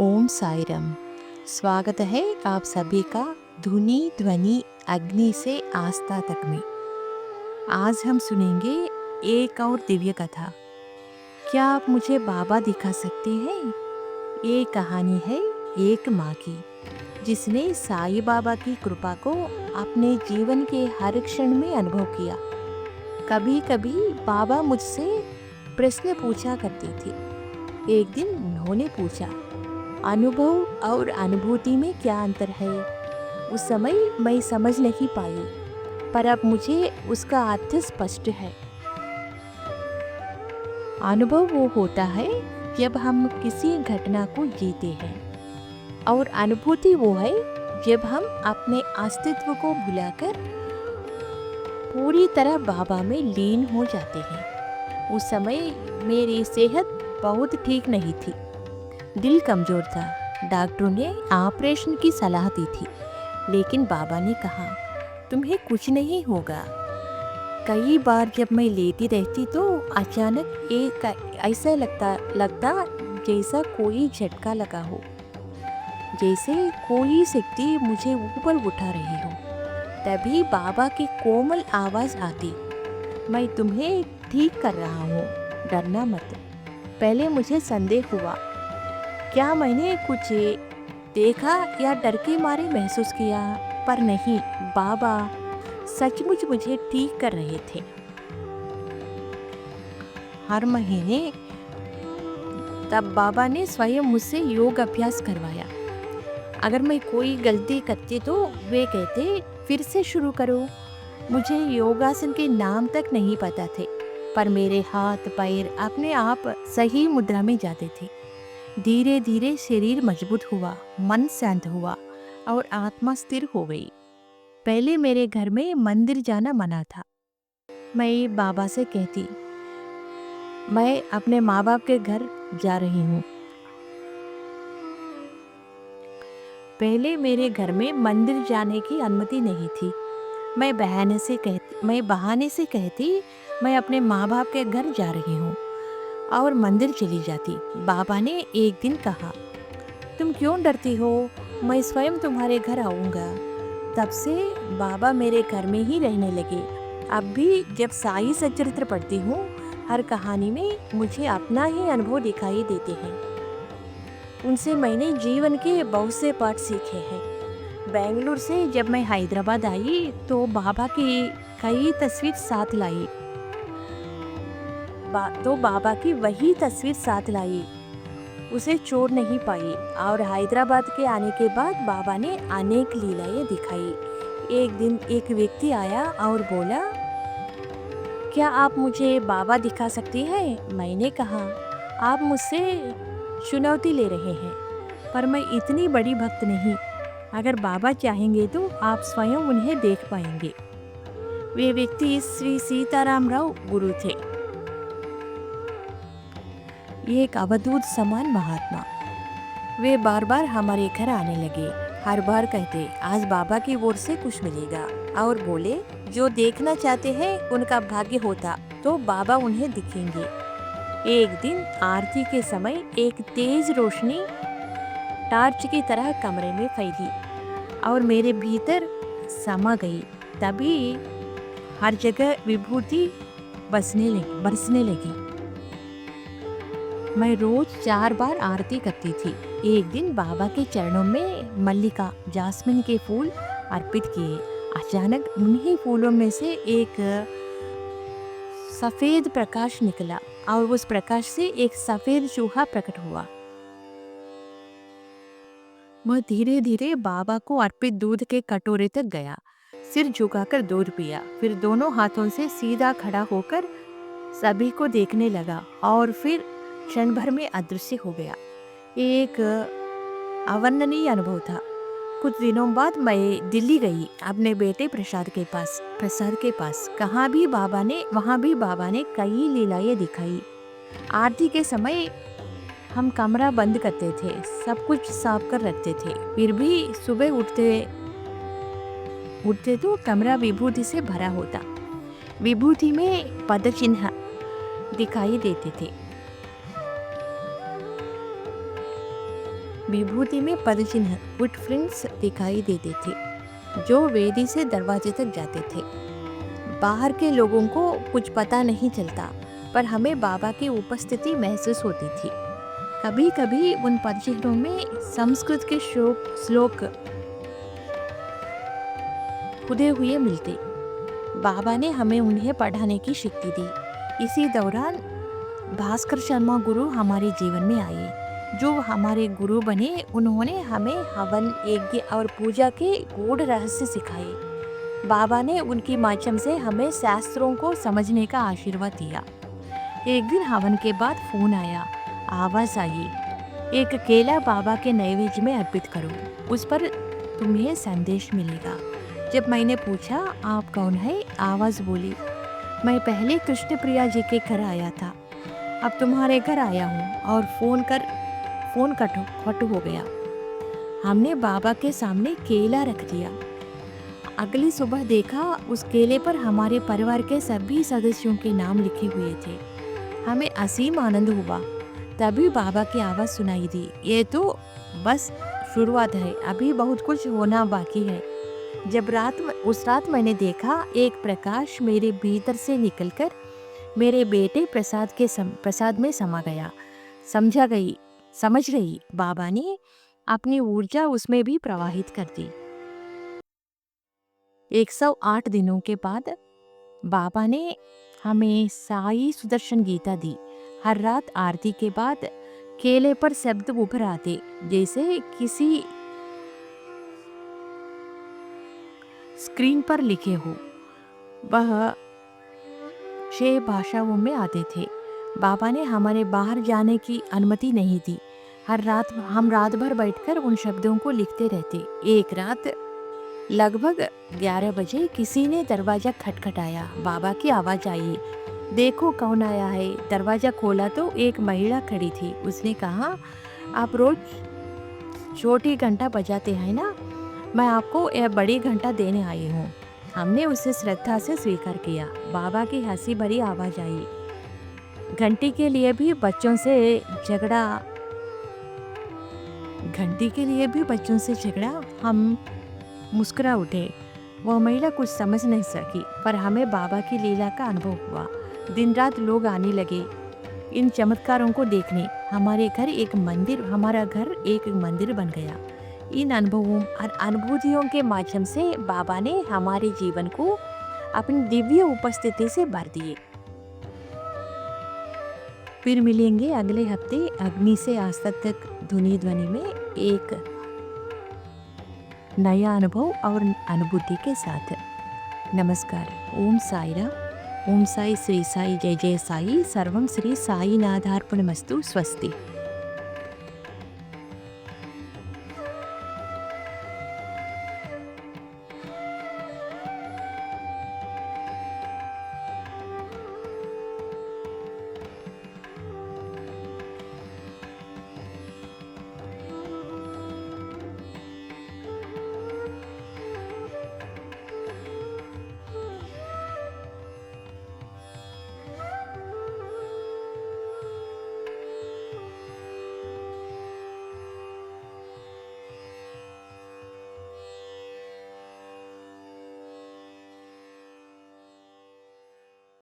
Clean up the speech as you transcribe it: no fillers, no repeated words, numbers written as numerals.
ओम साईराम। स्वागत है आप सभी का धुनी ध्वनि अग्नि से आस्था तक में। आज हम सुनेंगे एक और दिव्य कथा। क्या आप मुझे बाबा दिखा सकते हैं? ये कहानी है एक माँ की, जिसने साईं बाबा की कृपा को अपने जीवन के हर क्षण में अनुभव किया। कभी कभी बाबा मुझसे प्रश्न पूछा करते थे। एक दिन उन्होंने पूछा, अनुभव और अनुभूति में क्या अंतर है? उस समय मैं समझ नहीं पाई, पर अब मुझे उसका अर्थ स्पष्ट है। अनुभव वो होता है जब हम किसी घटना को जीते हैं, और अनुभूति वो है जब हम अपने अस्तित्व को भुलाकर पूरी तरह बाबा में लीन हो जाते हैं। उस समय मेरी सेहत बहुत ठीक नहीं थी। दिल कमज़ोर था। डॉक्टरों ने ऑपरेशन की सलाह दी थी, लेकिन बाबा ने कहा, तुम्हें कुछ नहीं होगा। कई बार जब मैं लेटी रहती तो अचानक एक ऐसा लगता जैसा कोई झटका लगा हो, जैसे कोई शक्ति मुझे ऊपर उठा रही हो। तभी बाबा की कोमल आवाज़ आती, मैं तुम्हें ठीक कर रहा हूँ, डरना मत। पहले मुझे संदेह हुआ, क्या मैंने कुछ देखा या डर के मारे महसूस किया, पर नहीं, बाबा सचमुच मुझे ठीक कर रहे थे। हर महीने तब बाबा ने स्वयं मुझसे योग अभ्यास करवाया। अगर मैं कोई गलती करती तो वे कहते, फिर से शुरू करो। मुझे योगासन के नाम तक नहीं पता थे, पर मेरे हाथ पैर अपने आप सही मुद्रा में जाते थे। धीरे धीरे शरीर मजबूत हुआ, मन शांत हुआ और आत्मा स्थिर हो गई। पहले मेरे घर में मंदिर जाना मना था। मैं बाबा से कहती, मैं अपने माँ बाप के घर जा रही हूँ। पहले मेरे घर में मंदिर जाने की अनुमति नहीं थी। मैं बहाने से कहती मैं अपने माँ बाप के घर जा रही हूँ, और मंदिर चली जाती। बाबा ने एक दिन कहा, तुम क्यों डरती हो? मैं स्वयं तुम्हारे घर आऊँगा। तब से बाबा मेरे घर में ही रहने लगे। अब भी जब साईं सच्चरित्र पढ़ती हूँ, हर कहानी में मुझे अपना ही अनुभव दिखाई देते हैं। उनसे मैंने जीवन के बहुत से पाठ सीखे हैं। बेंगलुरु से जब मैं हैदराबाद आई तो बाबा की कई तस्वीर साथ लाई। बाबा की वही तस्वीर साथ लाई, उसे छोड़ नहीं पाई। और हैदराबाद के आने के बाद बाबा ने अनेक लीलाएं दिखाई। एक दिन एक व्यक्ति आया और बोला, क्या आप मुझे बाबा दिखा सकती हैं? मैंने कहा, आप मुझसे चुनौती ले रहे हैं, पर मैं इतनी बड़ी भक्त नहीं। अगर बाबा चाहेंगे तो आप स्वयं उन्हें देख पाएंगे। वे व्यक्ति श्री सीताराम राव गुरु थे, एक अवधूत समान महात्मा। वे बार बार हमारे घर आने लगे। हर बार कहते, आज बाबा की ओर से कुछ मिलेगा, और बोले, जो देखना चाहते हैं उनका भाग्य होता तो बाबा उन्हें दिखेंगे। एक दिन आरती के समय एक तेज रोशनी टार्च की तरह कमरे में फैली और मेरे भीतर समा गई। तभी हर जगह विभूति बरसने लगी। मैं रोज 4 बार आरती करती थी। एक दिन बाबा के चरणों में मल्लिका, जास्मिन के फूल अर्पित किए। अचानक उन्हीं फूलों में से एक सफेद प्रकाश निकला, और उस प्रकाश से एक सफेद चूहा प्रकट हुआ। वह धीरे धीरे बाबा को अर्पित दूध के कटोरे तक गया, सिर झुकाकर दूध पिया, फिर दोनों हाथों से सीधा खड़ा होकर सभी को देखने लगा, और फिर क्षण भर में अदृश्य हो गया। एक अवर्णनीय अनुभव था। कुछ दिनों बाद मैं दिल्ली गई अपने बेटे प्रसाद के पास। वहाँ भी बाबा ने कई लीलाएं दिखाई। आरती के समय हम कमरा बंद करते थे, सब कुछ साफ कर रखते थे, फिर भी सुबह उठते तो कमरा विभूति से भरा होता। विभूति में पद चिन्ह दिखाई देते थे। विभूति में पदचिन्ह फुटप्रिंट्स दिखाई देते थे जो वेदी से दरवाजे तक जाते थे। बाहर के लोगों को कुछ पता नहीं चलता, पर हमें बाबा की उपस्थिति महसूस होती थी। कभी कभी उन पदचिन्हों में संस्कृत के श्लोक खुदे हुए मिलते। बाबा ने हमें उन्हें पढ़ाने की शक्ति दी। इसी दौरान भास्कर शर्मा गुरु हमारे जीवन में आए, जो हमारे गुरु बने। उन्होंने हमें हवन, यज्ञ और पूजा के गूढ़ रहस्य सिखाए। बाबा ने उनके माध्यम से हमें शास्त्रों को समझने का आशीर्वाद दिया। एक दिन हवन के बाद फोन आया, आवाज आई, एक केला बाबा के नैवेद्य में अर्पित करो, उस पर तुम्हें संदेश मिलेगा। जब मैंने पूछा आप कौन है, आवाज बोली, मैं पहले कृष्ण प्रिया जी के घर आया था, अब तुम्हारे घर आया हूँ। और फोन कट हो गया। हमने बाबा के सामने केला रख दिया। अगली सुबह देखा उस केले पर हमारे परिवार के सभी सदस्यों के नाम लिखे हुए थे। हमें असीम आनंद हुआ। तभी बाबा की आवाज़ सुनाई दी, ये तो बस शुरुआत है, अभी बहुत कुछ होना बाकी है। उस रात मैंने देखा एक प्रकाश मेरे भीतर से निकलकर मेरे बेटे प्रसाद में समा गया। समझ गई बाबा ने अपनी ऊर्जा उसमें भी प्रवाहित कर दी। 108 दिनों के बाद बाबा ने हमें साई सुदर्शन गीता दी। हर रात आरती के बाद केले पर शब्द उभर आते, जैसे किसी स्क्रीन पर लिखे हो। वह 6 भाषाओं में आते थे। बाबा ने हमारे बाहर जाने की अनुमति नहीं दी। हम रात भर बैठकर उन शब्दों को लिखते रहते। एक रात लगभग 11 बजे किसी ने दरवाजा खटखटाया। बाबा की आवाज़ आई, देखो कौन आया है। दरवाज़ा खोला तो एक महिला खड़ी थी। उसने कहा, आप रोज छोटी घंटा बजाते हैं ना, मैं आपको यह बड़ी घंटा देने आई हूँ। हमने उसे श्रद्धा से स्वीकार किया। बाबा की हंसी भरी आवाज़ आई, घंटी के लिए भी बच्चों से झगड़ा। हम मुस्कुरा उठे। वह महिला कुछ समझ नहीं सकी, पर हमें बाबा की लीला का अनुभव हुआ। दिन रात लोग आने लगे इन चमत्कारों को देखने। हमारा घर एक मंदिर बन गया। इन अनुभवों और अनुभूतियों के माध्यम से बाबा ने हमारे जीवन को अपनी दिव्य उपस्थिति से भर दिए। फिर मिलेंगे अगले हफ्ते अग्नि से आस्था तक ध्वनि में एक नया अनुभव और अनुभूति के साथ। नमस्कार। ओम साईराम। ओम साई, श्री साई, जय जय साई। सर्वम श्री साई नाथार्पणमस्तु। स्वस्ति।